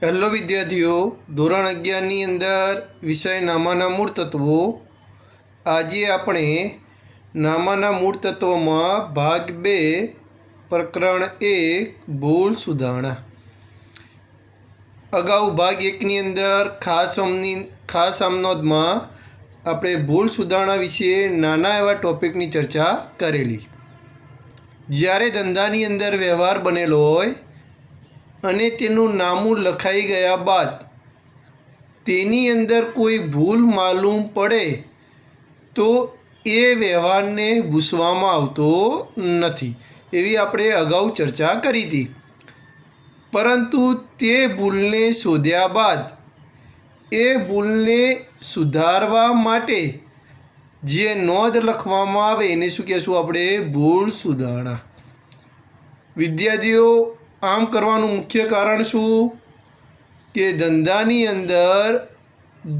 Hello વિદ્યાર્થીઓ, ધોરણ 11ની અંદર વિષય નામાના મૂળ તત્વો. આજે આપણે નામાના મૂળ તત્વોમાં ભાગ 2 પ્રકરણ 1 ભૂલ સુધારણા. અગાઉ ભાગ 1ની અંદર ખાસ આમનોંધમાં આપણે ભૂલ સુધારણા વિશે નાના એવા ટૉપિકની ચર્ચા કરેલી. જ્યારે ધંધાની અંદર વ્યવહાર બનેલો હોય અને તેનું નામું લખાઈ ગયા બાદ તેની અંદર કોઈ ભૂલ માલુમ પડે તો એ વ્યવહારને ભૂસવામાં આવતો નથી, એવી આપણે અગાઉ ચર્ચા કરી હતી. પરંતુ તે ભૂલને શોધ્યા બાદ એ ભૂલને સુધારવા માટે જે નોંધ લખવામાં આવે એને શું કહેશું આપણે? ભૂલ સુધારણા. વિદ્યાર્થીઓ, આમ કરવાનું મુખ્ય કારણ શું કે ધંધાની અંદર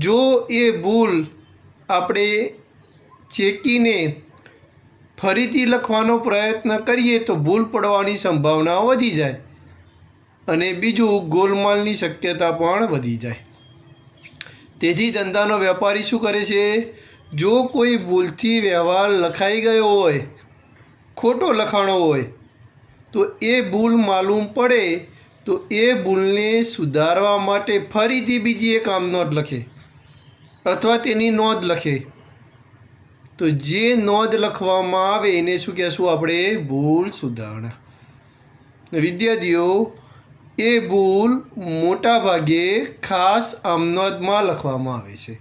જો એ ભૂલ આપણે ચેકીને ફરીથી લખવાનો પ્રયત્ન કરીએ તો ભૂલ પડવાની સંભાવના વધી જાય અને બીજું ગોલમાલની શક્યતા પણ વધી જાય. તેથી ધંધાનો વેપારી શું કરે છે? જો કોઈ ભૂલથી વ્યવહાર લખાઈ ગયો હોય, ખોટો લખાણો હોય, તો એ ભૂલ માલુમ પડે તો એ ભૂલને સુધારવા માટે ફરીથી બીજી એક આમનોંધ લખે અથવા તેની નોંધ લખે. તો જે નોંધ લખવામાં આવે એને શું કહેશું આપણે? ભૂલ સુધારણા. વિદ્યાર્થીઓ, એ ભૂલ મોટા ભાગે ખાસ આમનોંધમાં લખવામાં આવે છે.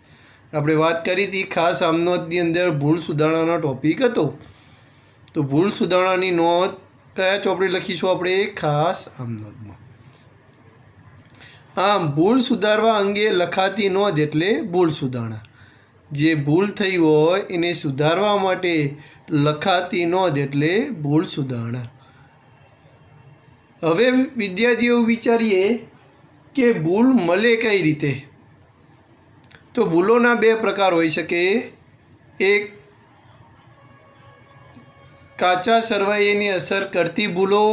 આપણે વાત કરી હતી ખાસ આમનોંધની અંદર ભૂલ સુધારણાનો ટૉપિક હતો. તો ભૂલ સુધારણાની નોંધ કયા ચોપડે લખીશું આપણે? ખાસ આમનોંધમાં. આમ ભૂલ સુધારવા અંગે લખાતી નોંધ એટલે ભૂલ સુધારણા. જે ભૂલ થઈ હોય એને સુધારવા માટે લખાતી નોંધ એટલે ભૂલ સુધારણા. હવે વિદ્યાર્થીઓ વિચારીએ કે ભૂલ મળે કઈ રીતે? તો ભૂલોના બે પ્રકાર હોઈ શકે. એક કાચા સરવૈયાની અસર કરતી ભૂલો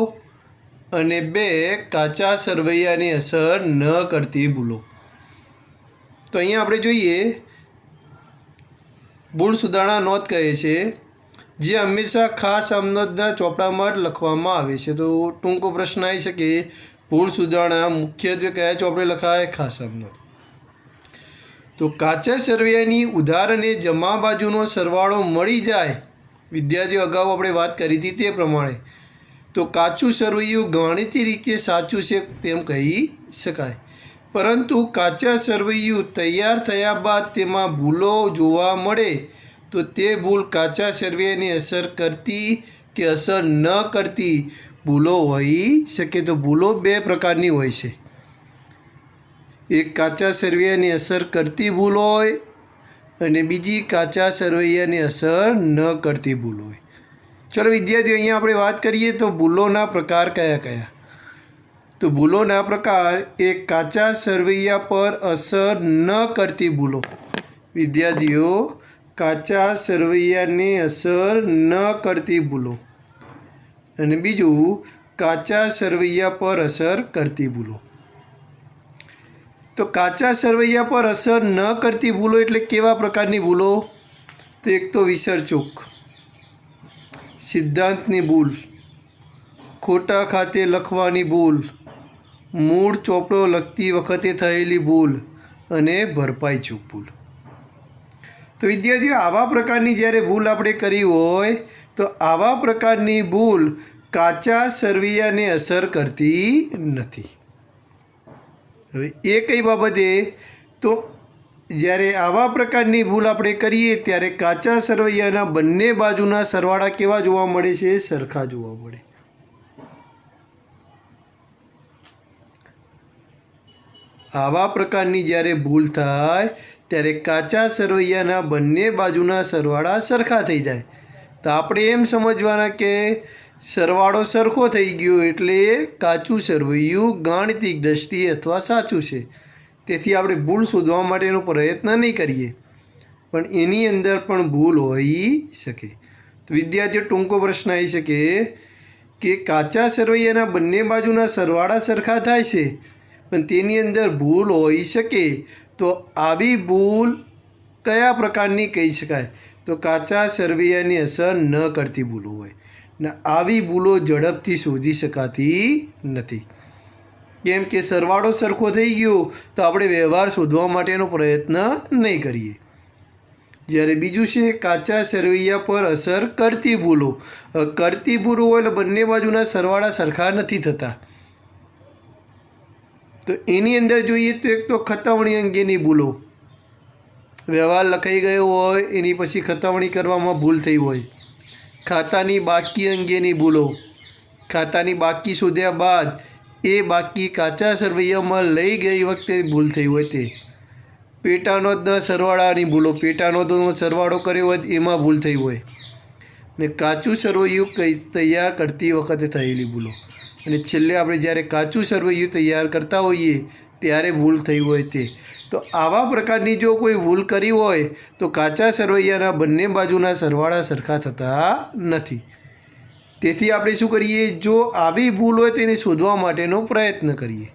અને બે કાચા સરવૈયાની અસર ન કરતી ભૂલો. તો અહીંયા આપણે જોઈએ ભૂલ સુધારણા નોંધ કહે છે જે હંમેશા ખાસ આમનોંધના ચોપડામાં જ લખવામાં આવે છે. તો ટૂંકો પ્રશ્ન આવી શકે, ભૂલ સુધારણા મુખ્યત્વે કયા ચોપડે લખાય? ખાસ આમનોંધ. તો કાચા સરવૈયાની ઉધાર અને જમા બાજુનો સરવાળો મળી જાય. વિદ્યાર્થીઓ, અગાઉ આપણે વાત કરી હતી તે પ્રમાણે તો કાચું સરવૈયું ગાણિતિક રીતે સાચું છે તેમ કહી શકાય. પરંતુ કાચા સરવૈયું તૈયાર થયા બાદ તેમાં ભૂલો જોવા મળે તો તે ભૂલ કાચા સરવૈયાની અસર કરતી કે અસર ન કરતી ભૂલો હોઈ શકે. તો ભૂલો બે પ્રકારની હોય છે. એક કાચા સરવૈયાની અસર કરતી ભૂલ હોય અને બીજી કાચા સરવૈયાની અસર ન કરતી ભૂલ હોય. ચલો વિદ્યાર્થીઓ, અહીંયા આપણે વાત કરીએ તો ભૂલોના પ્રકાર કયા કયા? તો ભૂલોના પ્રકાર: એક કાચા સરવૈયા પર અસર ન કરતી ભૂલો. વિદ્યાર્થીઓ, કાચા સરવૈયાને અસર ન કરતી ભૂલો. અને બીજું કાચા સરવૈયા પર અસર કરતી ભૂલો. તો કાચા સરવૈયા પર અસર ન કરતી ભૂલો એટલે કેવા પ્રકારની ભૂલો? તો એક તો વિસરચૂક, સિદ્ધાંતની ભૂલ, ખોટા ખાતે લખવાની ભૂલ, મૂળ ચોપડો લખતી વખતે થયેલી ભૂલ અને ભરપાઈ ચૂક ભૂલ. તો વિદ્યાર્થીઓ, આવા પ્રકારની જ્યારે ભૂલ આપણે કરી હોય તો આવા પ્રકારની ભૂલ કાચા સરવૈયાને અસર કરતી નથી. હવે એ કઈ બાબતે? તો જ્યારે આવા પ્રકારની ભૂલ આપણે કરીએ ત્યારે કાચા સરવૈયાના બંને બાજુના સરવાળા કેવા જોવા મળે છે? સરખા જોવા મળે. આવા પ્રકારની જ્યારે ભૂલ થાય ત્યારે કાચા સરવૈયાના બંને બાજુના સરવાળા સરખા થઈ જાય. તો આપણે એમ સમજવાના કે સરવાળો સરખો થઈ ગયો એટલે કાચું સરવૈયું ગાણિતિક દ્રષ્ટિએ અથવા સાચું છે. તેથી આપણે ભૂલ શોધવા માટેનો પ્રયત્ન નહીં કરીએ, પણ એની અંદર પણ ભૂલ હોઈ શકે. તો વિદ્યાર્થીઓ, ટૂંકો પ્રશ્ન આવી શકે કે કાચા સરવૈયાના બંને બાજુના સરવાળા સરખા થાય છે પણ તેની અંદર ભૂલ હોઈ શકે તો આવી ભૂલ કયા પ્રકારની કહી શકાય? તો કાચા સરવૈયાની અસર ન કરતી ભૂલો હોય ને આવી ભૂલો ઝડપથી શોધી શકાતી નથી. કેમ કે સરવાળો સરખો થઈ ગયો તો આપણે વ્યવહાર શોધવા માટેનો પ્રયત્ન નહીં કરીએ. જ્યારે બીજું છે કાચા સરવૈયા પર અસર કરતી ભૂલો. કરતી ભૂલો હોય એટલે બંને બાજુના સરવાળા સરખા નથી થતા. તો એની અંદર જોઈએ તો એક તો ખતવણી અંગેની ભૂલો. વ્યવહાર લખાઈ ગયો હોય એની પછી ખતવણી કરવામાં ભૂલ થઈ હોય. ખાતાની બાકી અંગેની ભૂલો. ખાતાની બાકી શોધ્યા બાદ એ બાકી કાચા સરવૈયામાં લઈ ગઈ વખતે ભૂલ થઈ હોય તે. પેટાનોંધના સરવાળાની ભૂલો. પેટાનોંધનો સરવાળો કર્યો હોય એમાં ભૂલ થઈ હોય. ને કાચું સરવૈયું તૈયાર કરતી વખતે થયેલી ભૂલો. અને છેલ્લે આપણે જ્યારે કાચું સરવૈયું તૈયાર કરતા હોઈએ ત્યારે ભૂલ થઈ હોય તે. તો આવા પ્રકારની જો કોઈ ભૂલ કરી હોય તો કાચા સરવૈયાના બંને બાજુના સરવાળા સરખા થતા નથી. તેથી આપણે શું કરીએ? જો આવી ભૂલ હોય તો એને શોધવા માટેનો પ્રયત્ન કરીએ.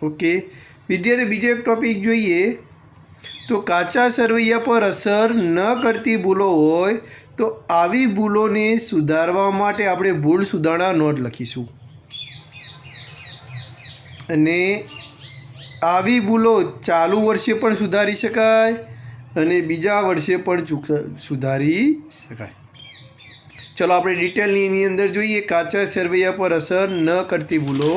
ઓકે વિદ્યાર્થી, બીજો એક ટૉપિક જોઈએ તો કાચા સરવૈયા પર અસર ન કરતી ભૂલો હોય તો આવી ભૂલોને સુધારવા માટે આપણે ભૂલ સુધારણા નોટ લખીશું. અને આવી ભૂલો ચાલુ વર્ષે પણ સુધારી શકાય અને બીજા વર્ષે પણ સુધારી શકાય. ચલો આપણે ડિટેલની એની અંદર જોઈએ. કાચા સરવૈયા પર અસર ન કરતી ભૂલો.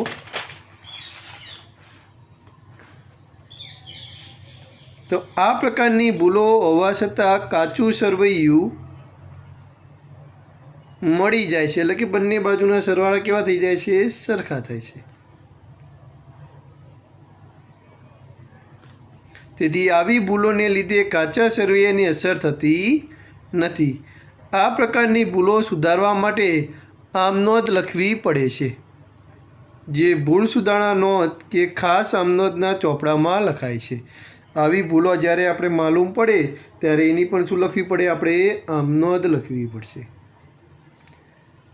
તો આ પ્રકારની ભૂલો હોવા છતાં કાચું સરવૈયું મળી જાય છે, એટલે કે બંને બાજુના સરવાળા કેવા થઈ જાય છે? સરખા થાય છે. તેથી આવી ભૂલોને લીધે કાચા સરવૈયાની અસર થતી નથી. આ પ્રકારની ભૂલો સુધારવા માટે આમ નોંધ લખવી પડે છે, જે ભૂલ સુધારણા નોંધ કે ખાસ આમનોંધના ચોપડામાં લખાય છે. આવી ભૂલો જ્યારે આપણે માલુમ પડે ત્યારે એની પણ શું લખવી પડે? આપણે આમનોંધ લખવી પડશે.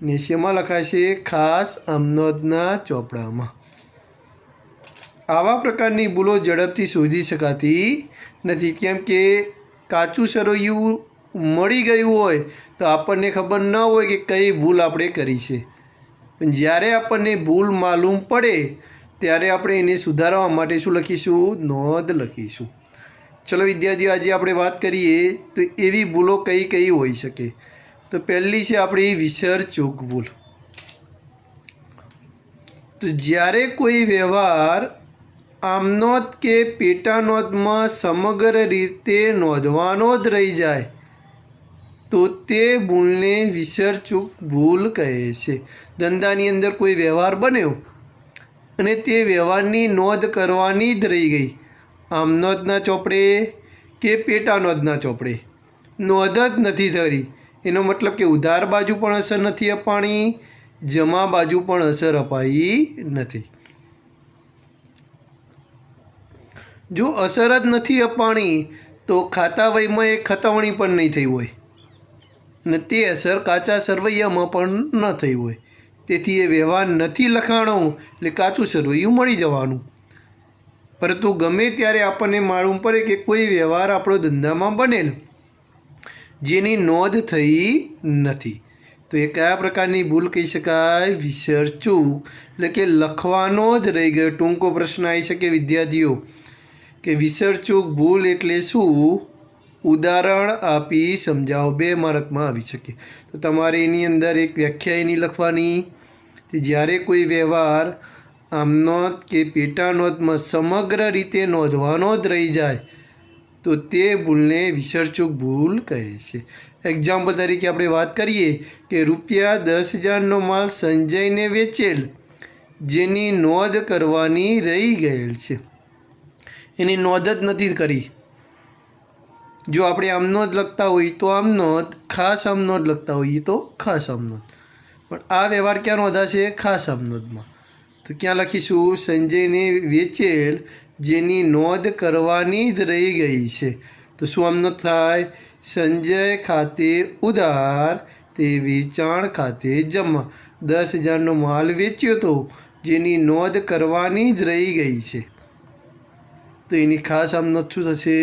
ને શેમાં લખાય છે? ખાસ આમનોંધના ચોપડામાં. આવા પ્રકારની ભૂલો ઝડપથી શોધી શકાતી નથી. કેમ કે કાચું સરવૈયું મળી ગયું હોય તો આપણને ખબર ન હોય કે કઈ ભૂલ આપણે કરી છે. પણ જ્યારે આપણને ભૂલ માલુમ પડે ત્યારે આપણે એને સુધારવા માટે શું લખીશું? નોંધ લખીશું. ચલો વિદ્યાર્થીઓ, આજે આપણે વાત કરીએ તો એવી ભૂલો કઈ કઈ હોઈ શકે. તો પહેલી છે આપણી વિસર-ચૂક ભૂલ. તો જ્યારે કોઈ વ્યવહાર આમનોંધ કે પેટાનોંધમાં સમગ્ર રીતે નોંધવાનો જ રહી જાય તો તે ભૂલને વિસર-ચૂક ભૂલ કહે છે. ધંધાની અંદર કોઈ વ્યવહાર બન્યો અને તે વ્યવહારની નોંધ કરવાની જ રહી ગઈ. આમનોંધના ચોપડે કે પેટાનોંધના ચોપડે નોંધ જ નથી થઈ. એનો મતલબ કે ઉધાર બાજુ પણ અસર નથી અપાણી, જમા બાજુ પણ અસર અપાઈ નથી. જો અસર જ નથી અપાણી તો ખાતા વહીમાં એક ખતવણી પણ નહીં થઈ હોય અને તે અસર કાચા સરવૈયામાં પણ ન થઈ હોય. તેથી એ વ્યવહાર નથી લખાણો એટલે કાચું સરવૈયું મળી જવાનું. પરંતુ ગમે ત્યારે આપણને માલુમ પડે કે કોઈ વ્યવહાર આપણો ધંધામાં બનેલો જેની નોંધ થઈ નથી તો એ કયા પ્રકારની ભૂલ કહી શકાય? વિસર-ચૂક. એટલે કે લખવાનો જ રહી ગયો. ટૂંકો પ્રશ્ન આવી શકે વિદ્યાર્થીઓ કે વિસર-ચૂક ભૂલ એટલે શું? ઉદાહરણ આપી સમજાવો. 2 માર્કમાં આવી શકે. તો તમારે એની અંદર એક વ્યાખ્યા એની લખવાની કે જ્યારે કોઈ વ્યવહાર આમનોંધ કે પેટાનોંધમાં સમગ્ર રીતે નોંધવાનો જ રહી જાય તો તે ભૂલને વિસર-ચૂક ભૂલ કહે છે. એક્ઝામ્પલ તરીકે આપણે વાત કરીએ કે ₹10,000નો માલ સંજયને વેચેલ જેની નોંધ કરવાની રહી ગયેલ છે. એની નોંધ જ નથી કરી. જો આપણે આમનોંધ લખતા હોઈએ તો આમનોંધ, ખાસ આમનોંધ લખતા હોઈએ તો ખાસ આમનોંધ. પણ આ વ્યવહાર ક્યાં નોંધાશે? ખાસ આમનોંધમાં. તો ક્યાં લખીશું? સંજયને વેચેલ જેની નોંધ કરવાની જ રહી ગઈ છે. તો શું આમનોંધ થાય? સંજય ખાતે ઉધાર તે વેચાણ ખાતે જમા. 10,000નો માલ વેચ્યો હતો જેની નોંધ કરવાની જ રહી ગઈ છે, તો એની ખાસ આમનોંધ શું થશે?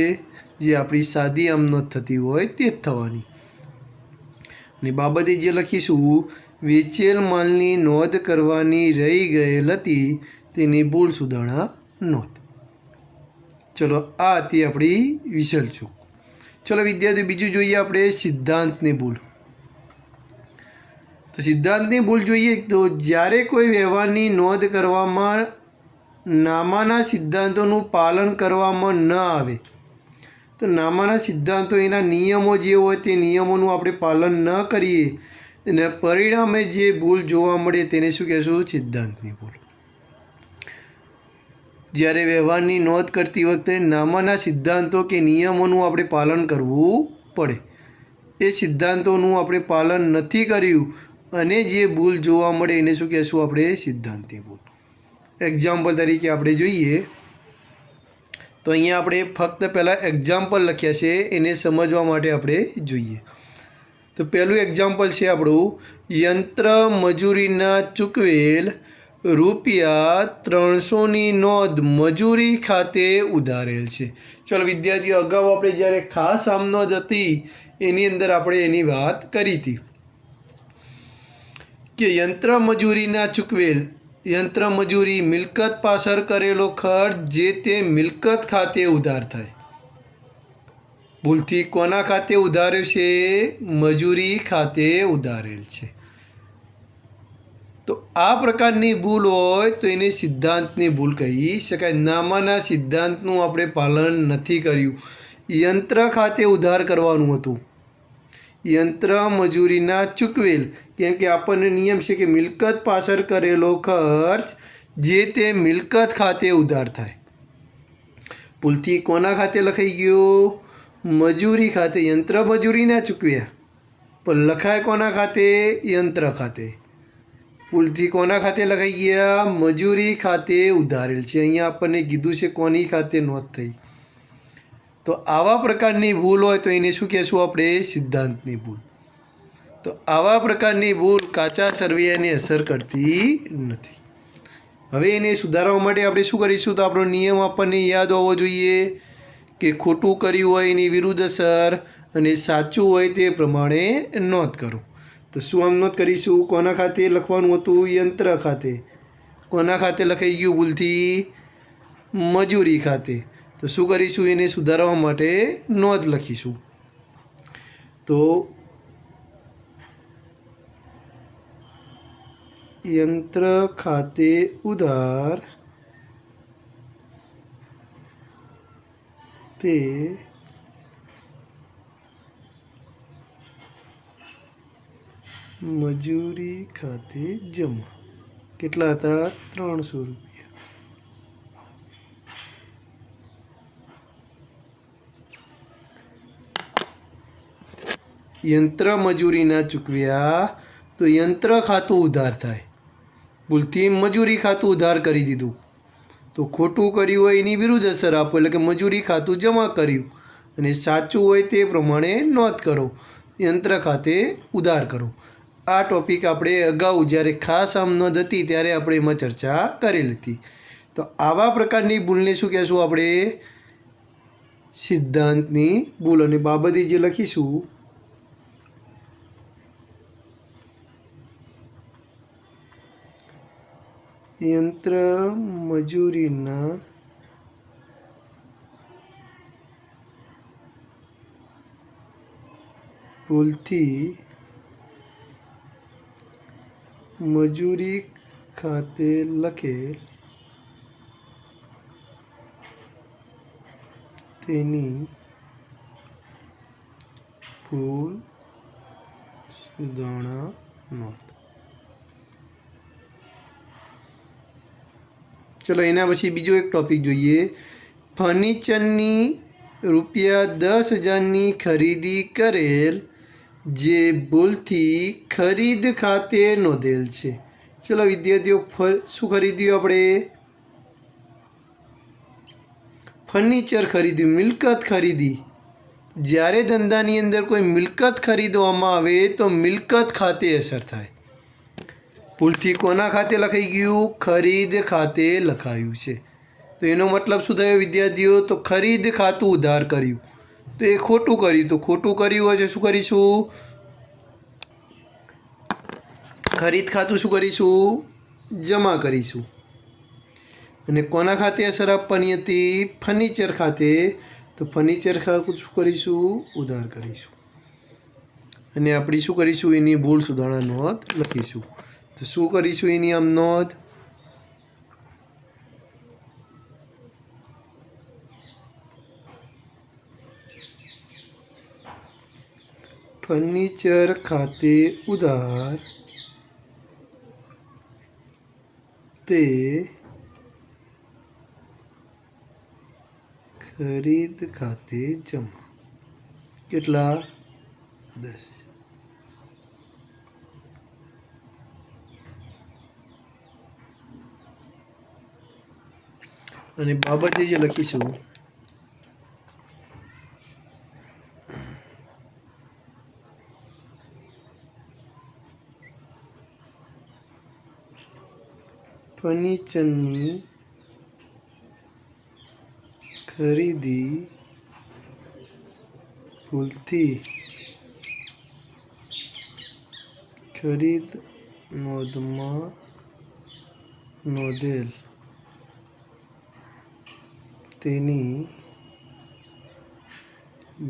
જે આપણી સાદી આમનોંધ થતી હોય તે જ થવાની. અને બાબતે જે લખીશું, વેચેલ માલની નોંધ કરવાની રહી ગયેલ હતી તેની ભૂલ સુધારણા નોંધ. ચલો, આ હતી આપણી વિશેલ ચૂક. ચલો વિદ્યાર્થી, બીજું જોઈએ આપણે સિદ્ધાંતની ભૂલ. તો સિદ્ધાંતની ભૂલ જોઈએ તો જ્યારે કોઈ વ્યવહારની નોંધ કરવામાં નામાના સિદ્ધાંતોનું પાલન કરવામાં ન આવે, તો નામાના સિદ્ધાંતો એના નિયમો જે હોય તે નિયમોનું આપણે પાલન ન કરીએ અને પરિણામે જે ભૂલ જોવા મળે તેને શું કહેશું? સિદ્ધાંતની ભૂલ. જ્યારે વ્યવહારની નોંધ કરતી વખતે નામાના સિદ્ધાંતો કે નિયમોનું આપણે પાલન કરવું પડે, એ સિદ્ધાંતોનું આપણે પાલન નથી કર્યું અને જે ભૂલ જોવા મળે એને શું કહેશું આપણે? સિદ્ધાંતની ભૂલ. એક્ઝામ્પલ તરીકે આપણે જોઈએ તો અહીંયા આપણે ફક્ત પહેલાં એક્ઝામ્પલ લખ્યા છે, એને સમજવા માટે આપણે જોઈએ. તો પહેલું એક્ઝામ્પલ છે આપણું, યંત્ર મજૂરીના ચૂકવેલ ₹300ની નોંધ મજૂરી ખાતે ઉધારેલ છે. ચલો વિદ્યાર્થીઓ, અગાઉ આપણે જ્યારે ખાસ આમનોંધ હતી એની અંદર આપણે એની વાત કરી હતી કે યંત્ર મજૂરીના ચૂકવેલ, યંત્ર મજૂરી મિલકત પાછળ કરેલો ખર્ચ જે તે મિલકત ખાતે ઉધાર થાય. ભૂલથી કોના ખાતે ઉધાર્યો છે? મજૂરી ખાતે ઉધારેલ છે. તો આ પ્રકારની ભૂલ હોય તો એને સિદ્ધાંતની ભૂલ કહી શકાય. નામાના સિદ્ધાંતનું આપણે પાલન નથી કર્યું. યંત્ર ખાતે ઉધાર કરવાનું હતું, યંત્ર મજૂરીના ચૂકવેલ, કેમ કે આપણને નિયમ છે કે મિલકત પાછળ કરેલો ખર્ચ જે તે મિલકત ખાતે ઉધાર થાય. ભૂલથી કોના ખાતે લખાઈ ગયો? મજૂરી ખાતે. યંત્ર મજૂરી ના ચૂકવ્યા પણ લખાય કોના ખાતે? યંત્ર ખાતે. ભૂલથી કોના ખાતે લખાઈ ગયા? મજૂરી ખાતે ઉધારેલ છે. અહીંયા આપણને કીધું છે કોની ખાતે નોંધ થઈ. તો આવા પ્રકારની ભૂલ હોય તો એને શું કહેશું આપણે? સિદ્ધાંતની ભૂલ. તો આવા પ્રકારની ભૂલ કાચા સરવૈયાને અસર કરતી નથી. હવે એને સુધારવા માટે આપણે શું કરીશું? તો આપણો નિયમ આપણને યાદ હોવો જોઈએ કે ખોટું કર્યું હોય એની વિરુદ્ધ અસર અને સાચું હોય તે પ્રમાણે નોંધ કરો. તો શું આમ નોંધ કરીશું? કોના ખાતે લખવાનું હતું? યંત્ર ખાતે. કોના ખાતે લખાઈ ગયું ભૂલથી? મજૂરી ખાતે. તો શું કરીશું? એને સુધારવા માટે નોંધ લખીશું. તો યંત્ર ખાતે ઉધાર તે મજૂરી ખાતે જમા. કેટલા હતા? ₹300. યંત્ર મજૂરીના ચૂકવ્યા તો યંત્ર ખાતું ઉધાર થાય. ભૂલથી મજૂરી ખાતું ઉધાર કરી દીધું તો ખોટું કર્યું હોય એની વિરુદ્ધ અસર આપો, એટલે કે મજૂરી ખાતું જમા કર્યું અને સાચું હોય તે પ્રમાણે નોંધ કરો, યંત્ર ખાતે ઉધાર કરો. આ ટૉપિક આપણે અગાઉ જ્યારે ખાસ આમ નોંધ હતી ત્યારે આપણે એમાં ચર્ચા કરેલી હતી. તો આવા પ્રકારની ભૂલને શું કહેશું આપણે? સિદ્ધાંતની ભૂલ. અને બાબતે જે લખીશું યંત્ર મજૂરીના ભૂલથી મજૂરી ખાતે લખેલ તેની ભૂલ સુધારણા નોંધ. ચલો એના પછી બીજો એક ટૉપિક જોઈએ. ફર્નિચરની ₹10,000ની ખરીદી કરેલ જે ભૂલથી ખરીદ ખાતે નોંધેલ છે. ચલો વિદ્યાર્થીઓ, શું ખરીદ્યું આપણે? ફર્નિચર ખરીદ્યું, મિલકત ખરીદી. જ્યારે ધંધાની અંદર કોઈ મિલકત ખરીદવામાં આવે તો મિલકત ખાતે અસર થાય. ભૂલથી કોના ખાતે લખાઈ ગયું? ખરીદ ખાતે લખાયું છે. તો એનો મતલબ શું થયો વિદ્યાર્થીઓ? તો ખરીદ ખાતું ઉધાર કર્યું, તો એ ખોટું કર્યું. તો ખોટું કર્યું હોય તો શું કરીશું? ખરીદ ખાતું શું કરીશું? જમા કરીશું. અને કોના ખાતે અસર આપવાની હતી? ફર્નિચર ખાતે. તો ફર્નિચર ખાતું શું કરીશું? ઉધાર કરીશું. અને આપણે શું કરીશું? એની ભૂલ સુધારણા નોંધ લખીશું. તો શું કરીશું એની આમ નોંધ? ફર્નિચર ખાતે ઉધાર તે ખરીદ ખાતે જમા. કેટલા? 10. અને બાબતે જે લખીશું ફર્નિચરની ખરીદી ભૂલથી ખરીદ નોંધમાં નોંધેલ તેની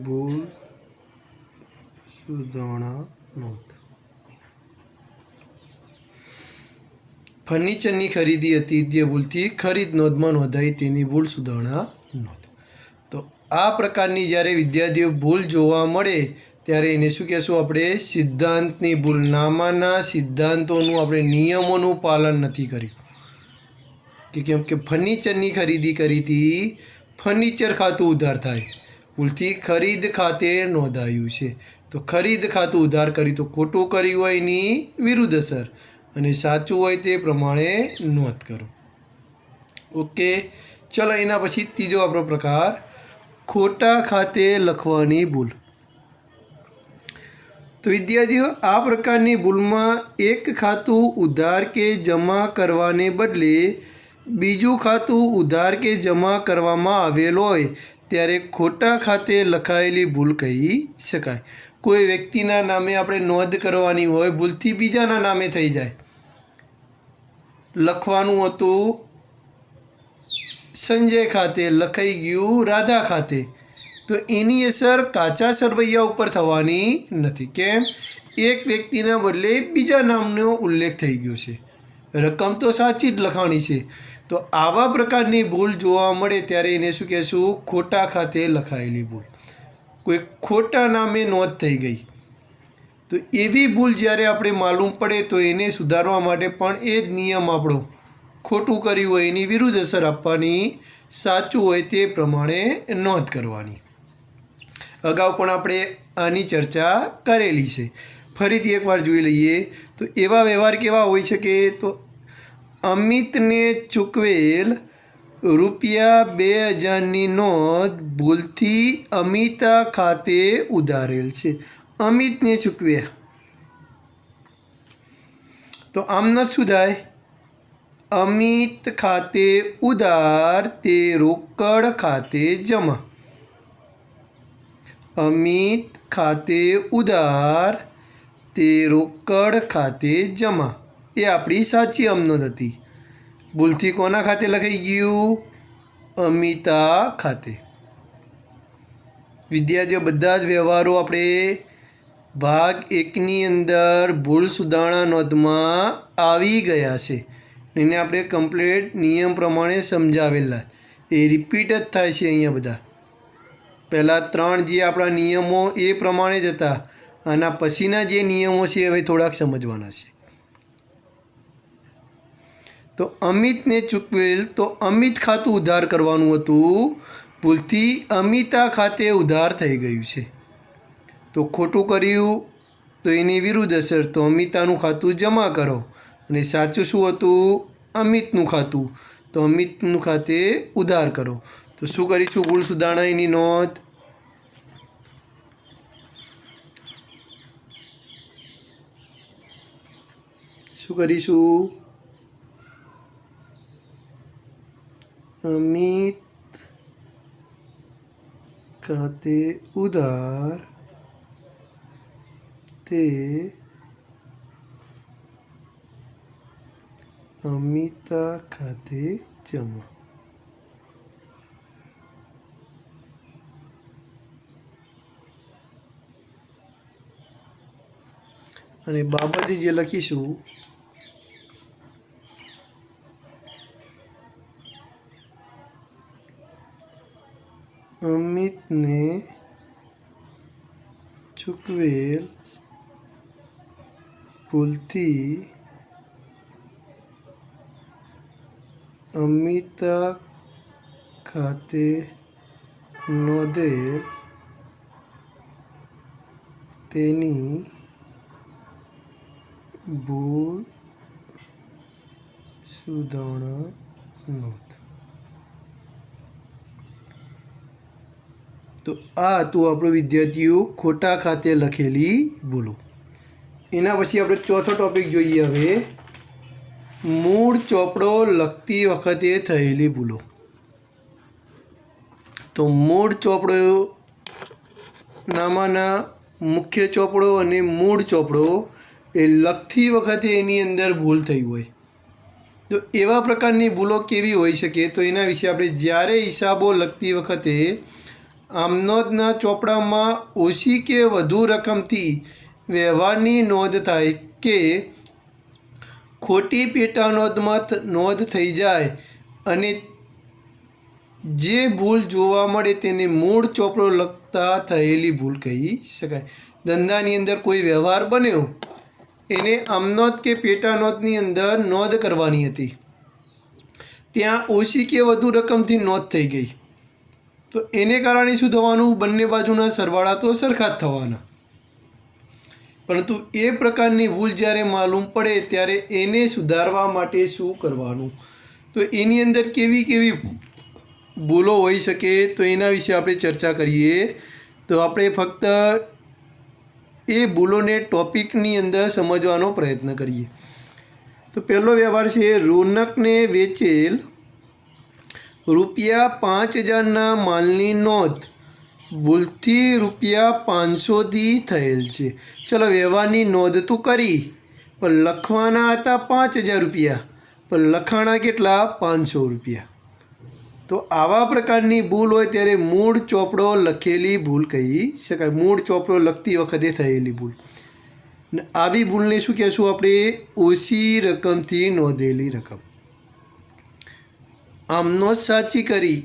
ભૂલ સુધારણા નોંધ. ફર્નિચરની ખરીદી હતી જે ભૂલથી ખરીદ નોંધમાં નોંધાઈ તેની ભૂલ સુધારણા નોંધ. તો આ પ્રકારની જ્યારે વિદ્યાર્થીઓ ભૂલ જોવા મળે ત્યારે એને શું કહેશું આપણે? સિદ્ધાંતની ભૂલ. નામાના સિદ્ધાંતોનું આપણે નિયમોનું પાલન નથી કર્યું. કે કેમ કે ફર્નિચરની ખરીદી કરી હતી, ફર્નિચર ખાતું ઉધાર થાય, ભૂલથી ખરીદ ખાતે નોંધાયું છે. તો ખરીદ ખાતું ઉધાર કર્યું તો ખોટું કર્યું હોય એની વિરુદ્ધ અસર, અને સાચું હોય તે પ્રમાણે નોંધ કરો. ઓકે, ચલો એના પછી ત્રીજો આપણો પ્રકાર, ખોટા ખાતે લખવાની ભૂલ. તો વિદ્યાર્થીઓ આ પ્રકારની ભૂલમાં એક ખાતું ઉધાર કે જમા કરવાને બદલે બીજું ખાતું ઉધાર કે જમા કરવામાં આવેલ હોય ત્યારે ખોટા ખાતે લખાયેલી ભૂલ કહી શકાય. કોઈ વ્યક્તિના નામે આપણે નોંધ કરવાની હોય, ભૂલથી બીજાના નામે થઈ જાય. લખવાનું હતું સંજય ખાતે, લખાઈ ગયું રાધા ખાતે. તો એની અસર કાચા સરવૈયા ઉપર થવાની નથી. કેમ? એક વ્યક્તિના બદલે બીજા નામનો ઉલ્લેખ થઈ ગયો છે. રકમ તો સાચી જ લખાણી છે. તો આવા પ્રકારની ભૂલ જોવા મળે ત્યારે એને શું કહેશું? ખોટા ખાતે લખાયેલી ભૂલ. કોઈ ખોટા નામે નોંધ થઈ ગઈ. તો એવી ભૂલ જ્યારે આપણે માલુમ પડે તો એને સુધારવા માટે પણ એ જ નિયમ આપણો, ખોટું કર્યું હોય એની વિરુદ્ધ અસર આપવાની, સાચું હોય તે પ્રમાણે નોંધ કરવાની. અગાઉ પણ આપણે આની ચર્ચા કરેલી છે. ફરીથી એકવાર જોઈ લઈએ. તો એવા વ્યવહાર કેવા હોઈ શકે? તો અમિતને ચૂકવેલ ₹2000ની નોંધ ભૂલથી અમિતા ખાતે ઉધારેલ છે. અમિતને ચૂકવ્યા તો આમનો શું થાય? અમિત ખાતે ઉધાર તે રોકડ ખાતે જમા. અમિત ખાતે ઉધાર તે રોકડ ખાતે જમા. એ આપણી સાચી અમનોંધ હતી. ભૂલથી કોના ખાતે લખાઈ ગયું? અમિતા ખાતે. વિદ્યાર્થીઓ બધા જ વ્યવહારો આપણે ભાગ 1ની અંદર ભૂલ સુધારણા નોંધમાં આવી ગયા છે. એને આપણે કમ્પ્લીટ નિયમ પ્રમાણે સમજાવેલા. એ રિપીટ જ થાય છે અહીંયા બધા. પહેલાં 3 જે આપણા નિયમો એ પ્રમાણે જ હતા. આના પછીના જે નિયમો છે હવે થોડાક સમજવાના છે. તો અમિતને ચૂકવેલ, તો અમિત ખાતું ઉધાર કરવાનું હતું, ભૂલથી અમિતા ખાતે ઉધાર થઈ ગયું છે. તો ખોટું કર્યું તો એની વિરુદ્ધ અસર, તો અમિતાનું ખાતું જમા કરો. અને સાચું શું હતું? અમિતનું ખાતું. તો અમિતનું ખાતે ઉધાર કરો. તો શું કરીશું? ભૂલ સુધારણા એની નોંધ. શું કરીશું? અમિત ખાતે ઉધાર તે અમિતા ખાતે જમા. અને બાબતે જે લખીશું અમિતને ચૂકવેલ ભૂલથી અમિતા ખાતે નોંધેલ તેની ભૂલ સુધારણા નોંધ. તો આ હતું આપણું વિદ્યાર્થીઓ ખોટા ખાતે લખેલી ભૂલો. એના પછી આપણે ચોથો ટોપિક જોઈએ. હવે મૂળ ચોપડો લખતી વખતે થયેલી ભૂલો. તો મૂળ ચોપડો નામાંના મુખ્ય ચોપડો અને મૂળ ચોપડો એ લખતી વખતે એની અંદર ભૂલ થઈ હોય તો એવા પ્રકારની ભૂલો કેવી હોઈ શકે? તો એના વિશે આપણે જ્યારે હિસાબો લખતી વખતે આમનોંધના ચોપડામાં ઓછી કે વધુ રકમથી વ્યવહારની નોંધ થાય કે ખોટી પેટા નોંધમાં નોંધ થઈ જાય અને જે ભૂલ જોવા મળે તેને મૂળ ચોપડો લખતા થયેલી ભૂલ કહી શકાય. ધંધાની અંદર કોઈ વ્યવહાર બન્યો એને આમનોંધ કે પેટા નોંધની અંદર નોંધ કરવાની હતી, ત્યાં ઓછી કે વધુ રકમથી નોંધ થઈ ગઈ તો એને કારણે શું થવાનું? બંને બાજુના સરવાળા તો સરખા જ થવાના. પરંતુ એ પ્રકારની ભૂલ જ્યારે માલુમ પડે ત્યારે એને સુધારવા માટે શું કરવાનું? તો એની અંદર કેવી કેવી ભૂલો હોઈ શકે તો એના વિશે આપણે ચર્ચા કરીએ. તો આપણે ફક્ત એ ભૂલોને ટોપિકની અંદર સમજવાનો પ્રયત્ન કરીએ. તો પહેલો વ્યવહાર છે રોનકને વેચેલ ₹5000ના માલની નોંધ ભૂલથી ₹500થી થયેલ છે. ચલો વ્યવહારની નોંધ તો કરી પણ લખવાના હતા ₹5000 પણ લખાણા કેટલા? ₹500. તો આવા પ્રકારની ભૂલ હોય ત્યારે મૂળ ચોપડો લખેલી ભૂલ કહી શકાય. મૂળ ચોપડો લખતી વખતે થયેલી ભૂલ. ને આવી ભૂલને શું કહેશું આપણે? ઓછી રકમથી નોંધેલી રકમ. આમનોંધ સાચી કરી,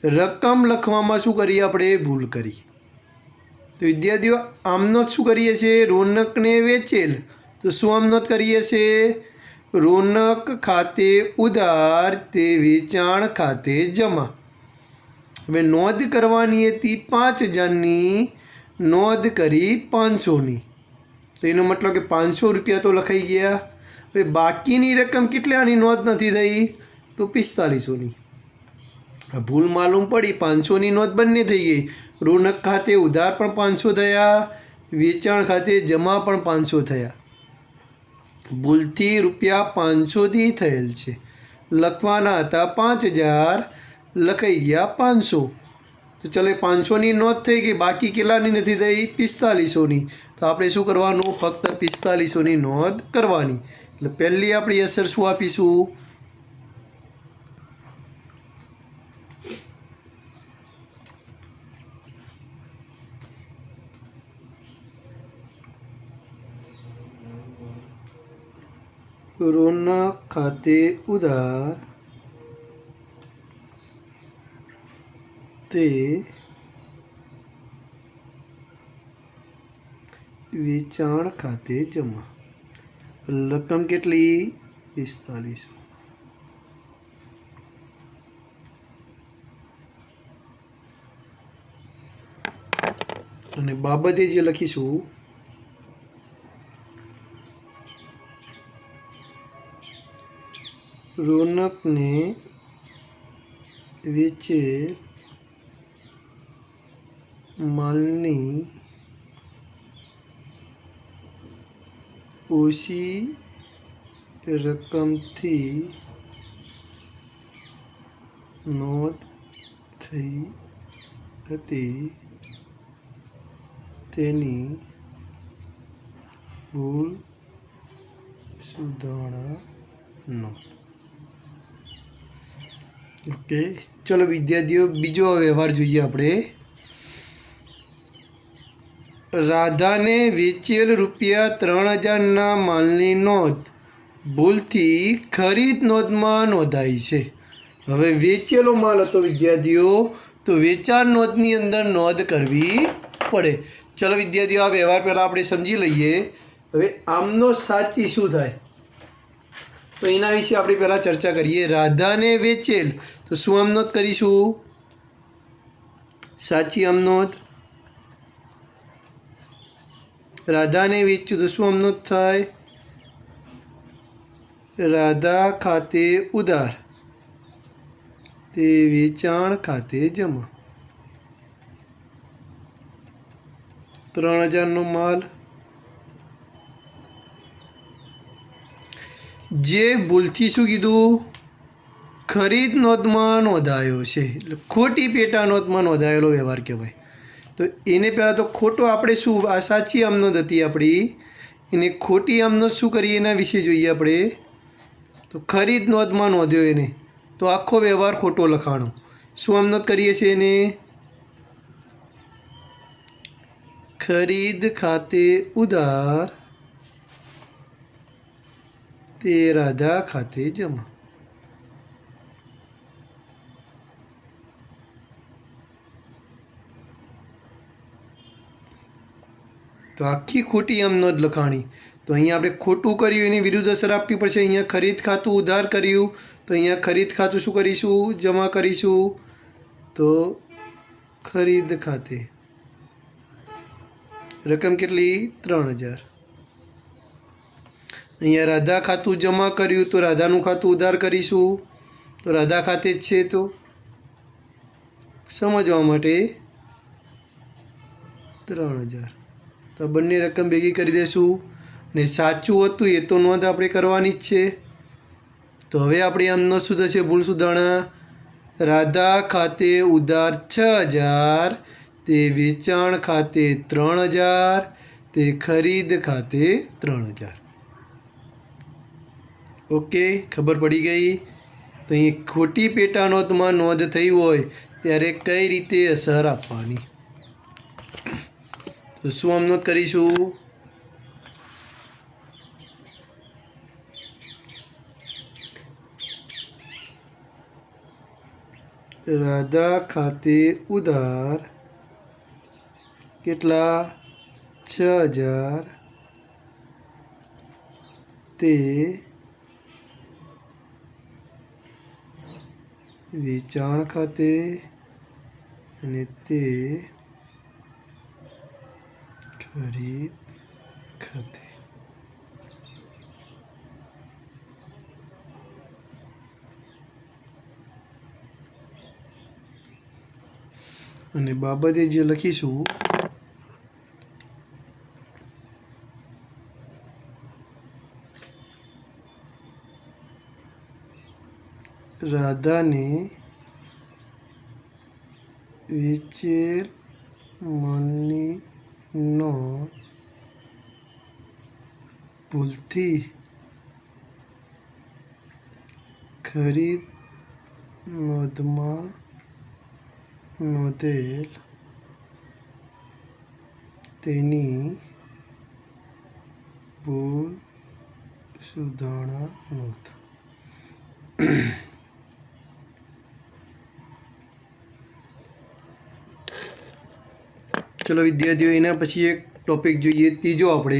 રકમ લખવામાં શું કરી? આપણે ભૂલ કરી. તો વિદ્યાર્થીઓ આમનોંધ શું કરીએ છીએ? રોનકને વેચેલ. તો શું આમનોંધ કરીએ છીએ? રોનક ખાતે ઉધાર તે વેચાણ ખાતે જમા. હવે નોંધ કરવાની હતી 5000ની, નોંધ કરી 500ની. તો એનો મતલબ કે ₹500 તો લખાઈ ગયા. હવે બાકીની રકમ કેટલાની નોંધ નથી થઈ? તો 4500ની. ભૂલ માલુમ પડી, 500ની નોંધ બંને થઈ ગઈ. રોનક ખાતે ઉધાર પણ 500 થયા, વેચાણ ખાતે જમા પણ 500 થયા. ભૂલથી ₹500થી થયેલ છે. લખવાના હતા 5000, લખાઈ ગયા 500. તો ચલો 500ની નોંધ થઈ ગઈ, બાકી કેટલાની નથી થઈ? 4500ની. તો આપણે શું કરવાનું? ફક્ત 4500ની નોંધ કરવાની. એટલે પહેલી આપણી અસર શું આપીશું? રોનક ખાતે ઉધાર તે વેચાણ ખાતે જમા. રકમ કેટલી? 4500. અને બાબતે જે લખીશું રોનકને વેચે માલની ઓછી રકમથી નોંધ થઈ હતી તેની ભૂલ સુધારણા નોંધ. ઓકે, ચલો વિદ્યાર્થીઓ, બીજો વ્યવહાર જોઈએ આપણે. રાધાને વેચેલ ₹3000ના માલની નોંધ ભૂલથી ખરીદ નોંધમાં નોંધાઈ છે. હવે વેચેલો માલ હતો વિદ્યાર્થીઓ, તો વેચાણ નોંધની અંદર નોંધ કરવી પડે. ચલો વિદ્યાર્થીઓ, આ વ્યવહાર પહેલાં આપણે સમજી લઈએ. હવે આમનો સાચી શું થાય, તો એના વિશે આપણે પહેલાં ચર્ચા કરીએ. રાધાને વેચેલ, તો શું આમ નોંધ કરીશું? સાચી આમ નોંધ. રાધાને વેચ્યું તો શું આમ નોંધ થાય? રાધા ખાતે ઉધાર, તે વેચાણ ખાતે જમા. 3000નો માલ જે ભૂલથી શું કીધું? ખરીદ નોંધમાં નોંધાયો છે, એટલે ખોટી પેટા નોંધમાં નોંધાયેલો વ્યવહાર કહેવાય. તો એને પહેલાં તો ખોટો આપણે શું, આ સાચી આમનોંધ હતી આપણી, એને ખોટી આમનોંધ શું કરીએ એના વિશે જોઈએ આપણે. તો ખરીદ નોંધમાં નોંધ્યો એને, તો આખો વ્યવહાર ખોટો લખાણો. શું આમનોંધ કરીએ છીએ એને? ખરીદ ખાતે ઉધાર, તે રાધા ખાતે જમા. તો આખી ખોટી આમ નોંધ લખાણી. તો અહીંયા આપણે ખોટું કર્યું એની વિરુદ્ધ અસર આપવી પડશે. અહીંયા ખરીદ ખાતું ઉધાર કર્યું, તો અહીંયા ખરીદ ખાતું શું કરીશું? જમા કરીશું. તો ખરીદ ખાતે રકમ કેટલી? 3000. અહીંયા રાધા ખાતું જમા કર્યું, તો રાધાનું ખાતું ઉધાર કરીશું. તો રાધા ખાતે જ છે, તો સમજવા માટે 3000. તો બંને રકમ ભેગી કરી દઈશું. ને સાચું હતું એ તો નોંધ આપણે કરવાની જ છે. તો હવે આપણે આમનો શું થશે? ભૂલ સુધારણા. રાધા ખાતે ઉધાર 6000, તે વેચાણ ખાતે 3000, તે ખરીદ ખાતે 3000. ઓકે, ખબર પડી ગઈ? તો અહીં ખોટી પેટા નોંધમાં નોંધ થઈ હોય ત્યારે કઈ રીતે અસર આપવાની? તો શું આમ નોંધ કરીશું? રાધા ખાતે ઉધાર કેટલા? 6000, તે વેચાણ ખાતે અને તે ખરીદ ખાતે. અને બાબતે જે લખીશું રાધાને વેચેલ માલની નોંધ ભૂલથી ખરીદ નોંધમાં નોંધેલ તેની ભૂલ સુધારણા નોંધ. ચલો વિદ્યાર્થીઓ, એના પછી એક ટોપિક જોઈએ, ત્રીજો આપણે.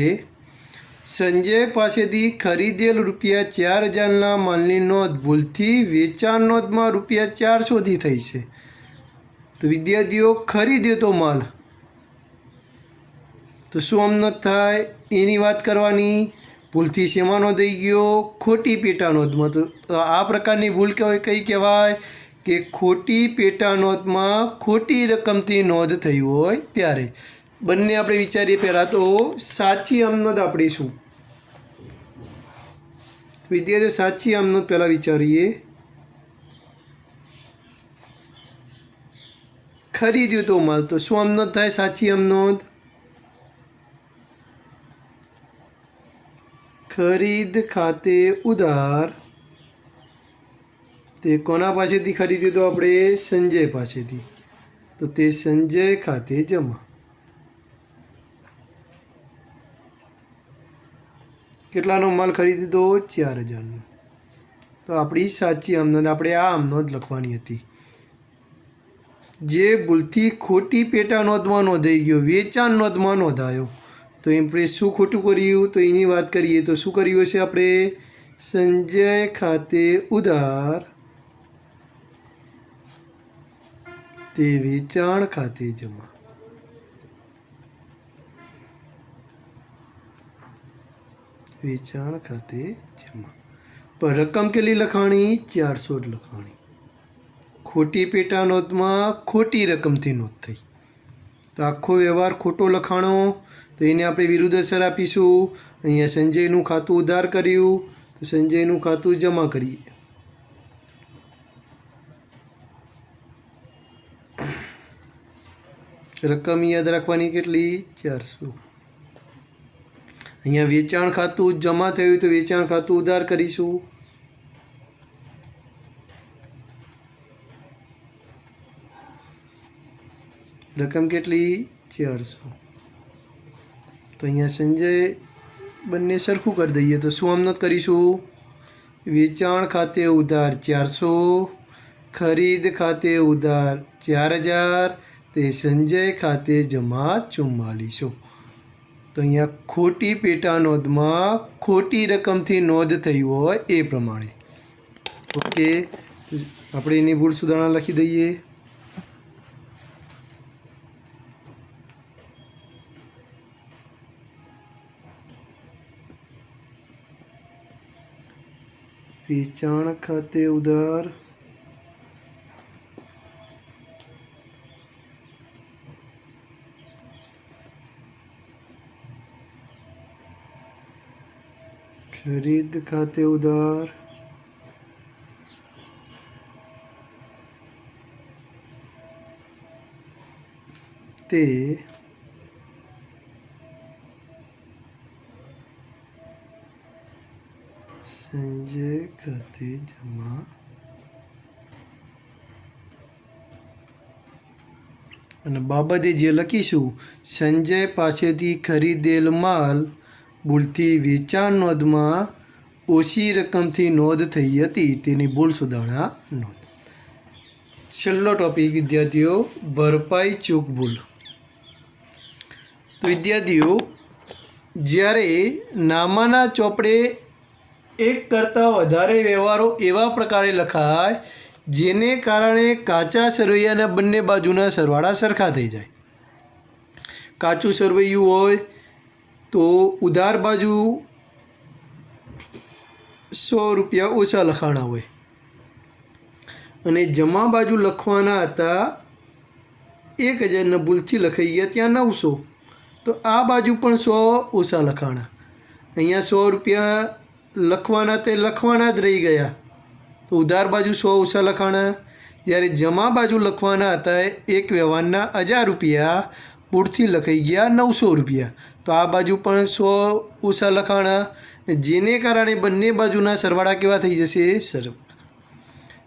સંજય પાસેથી ખરીદેલ ₹4000ના માલની નોંધ ભૂલથી વેચાણ નોંધમાં ₹400થી થઈ છે. તો વિદ્યાર્થીઓ, ખરીદ્યો તો માલ, તો શું આમ નોંધ થાય એની વાત કરવાની. ભૂલથી શેમાં નોંધાઈ ગયો? ખોટી પેટા નોંધમાં. તો આ પ્રકારની ભૂલ કઈ કહેવાય? કે ખોટી પેટા નોંધમાં ખોટી રકમથી નોંધ થઈ હોય ત્યારે. બંને આપણે વિચારીએ. પહેલાં તો સાચી આમ નોંધ આપણે શું? વિદ્યાર્થીઓ સાચી આમ નોંધ પહેલાં વિચારીએ. ખરીદ્યું તો માલ, તો શું આમ નોંધ થાય? સાચી આમ નોંધ. ખરીદ ખાતે ઉધાર. તે કોના પાસેથી ખરીદ્યું? તો આપણે સંજય પાસેથી. તો તે સંજય ખાતે જમા. કેટલાનો માલ ખરીદ્યો? તો 4000નો. તો આપણી સાચી આમ નોંધ. આપણે આ આમ નોંધ લખવાની હતી. જે ભૂલથી ખોટી પેટા નોંધમાં નોંધાઈ ગયો, વેચાણ નોંધમાં નોંધાયો, તો આપણે શું ખોટું કર્યું? તો એની વાત કરીએ તો શું કર્યું હશે આપણે? સંજય ખાતે ઉધાર તે વેચાણ ખાતે જમા. વેચાણ ખાતે જમા. પણ રકમ કેટલી લખાણી? 400 જ લખાણી. ખોટી પેટા નોંધમાં ખોટી રકમથી નોંધ થઈ, તો આખો વ્યવહાર ખોટો લખાણો, તો એને આપણે વિરુદ્ધ અસર આપીશું. અહીંયા સંજયનું ખાતું ઉધાર કર્યું, તો સંજયનું ખાતું જમા કરીએ. રકમ યાદ રાખવાની કેટલી? 400. અહીંયા વેચાણ ખાતું જમા થયું, તો વેચાણ ખાતું ઉધાર કરીશું. રકમ કેટલી? 400. તો અહીંયા સંજય બંને સરખું કરી દઈએ, તો શું આમ નોંધ કરીશું? વેચાણ ખાતે ઉધાર 400, ખરીદ ખાતે ઉધાર 4000, તે સંજય ખાતે જમા 4400. તો અહીંયા ખોટી પેટા નોંધમાં ખોટી રકમથી નોંધ થઈ હોય એ પ્રમાણે. ઓકે, આપણે એની ભૂલ સુધારણા લખી દઈએ. વેચાણ ખાતે ઉધાર ખરીદ ખાતે ઉધાર તે સંજય ખાતે જમા. અને બાબતે જે લખીશું, સંજય પાસેથી ખરીદેલ માલ ભૂલથી વેચાણ નોંધમાં ઓછી રકમથી નોંધ થઈ હતી, તેની ભૂલ સુધારણા નોંધ. છેલ્લો ટોપિક વિદ્યાર્થીઓ, ભરપાઈ ચૂક ભૂલ. તો વિદ્યાર્થીઓ, જ્યારે નામાના ચોપડે એક કરતાં વધારે વ્યવહારો એવા પ્રકારે લખાય જેને કારણે કાચા સરવૈયાના બંને બાજુના સરવાળા સરખા થઈ જાય. કાચું સરવૈયું હોય તો ઉધાર બાજુ 100 રૂપિયા ઓછા લખાણા હોય, અને જમા બાજુ લખવાના હતા 1000 ભૂલથી લખાઈ ગયા ત્યાં 900, તો આ બાજુ પણ 100 ઓછા લખાણા. અહીંયા 100 રૂપિયા લખવાના તે લખવાના જ રહી ગયા, તો ઉધાર બાજુ 100 ઓછા લખાણા. જ્યારે જમા બાજુ લખવાના હતા એક વ્યવહારના 1000 રૂપિયા, ભૂલથી લખાઈ ગયા 900 રૂપિયા, તો આ બાજુ પણ 100 ઓછા લખાણા, જેને કારણે બંને બાજુના સરવાળા કેવા થઈ જશે? સરખા.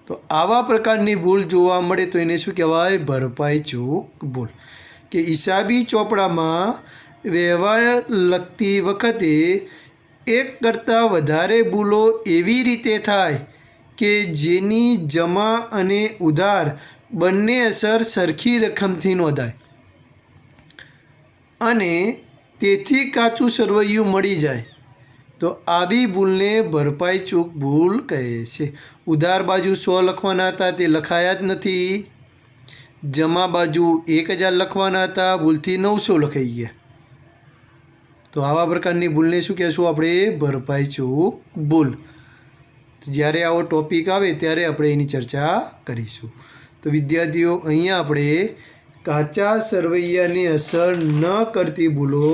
તો આવા પ્રકારની ભૂલ જોવા મળે તો એને શું કહેવાય? ભરપાઈ ચૂક ભૂલ. કે હિસાબી ચોપડામાં વ્યવહાર લખતી વખતે એક કરતાં વધારે ભૂલો એવી રીતે થાય કે જેની જમા અને ઉધાર બંને અસર સરખી રકમથી નોંધાય અને તેથી કાચું સરવૈયું મળી જાય, તો આવી ભૂલને ભરપાઈ ચૂક ભૂલ કહે છે. ઉધાર બાજુ 100 લખવાના હતા તે લખાયા જ નથી, જમા બાજુ 1000 લખવાના હતા, ભૂલથી 900 લખાઈ ગયા, તો આવા પ્રકારની ભૂલને શું કહેશું આપણે? ભરપાઈ ચૂક ભૂલ. જ્યારે આવો ટૉપિક આવે ત્યારે આપણે એની ચર્ચા કરીશું. તો વિદ્યાર્થીઓ, અહીંયા આપણે કાચા સરવૈયાની અસર ન કરતી ભૂલો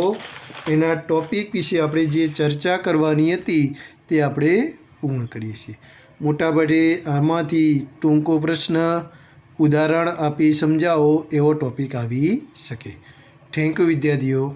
એના ટૉપિક વિશે આપણે જે ચર્ચા કરવાની હતી તે આપણે પૂર્ણ કરીએ છીએ. મોટાભાગે આમાંથી ટૂંકો પ્રશ્ન, ઉદાહરણ આપી સમજાવો એવો ટૉપિક આવી શકે. થેન્ક યુ વિદ્યાર્થીઓ.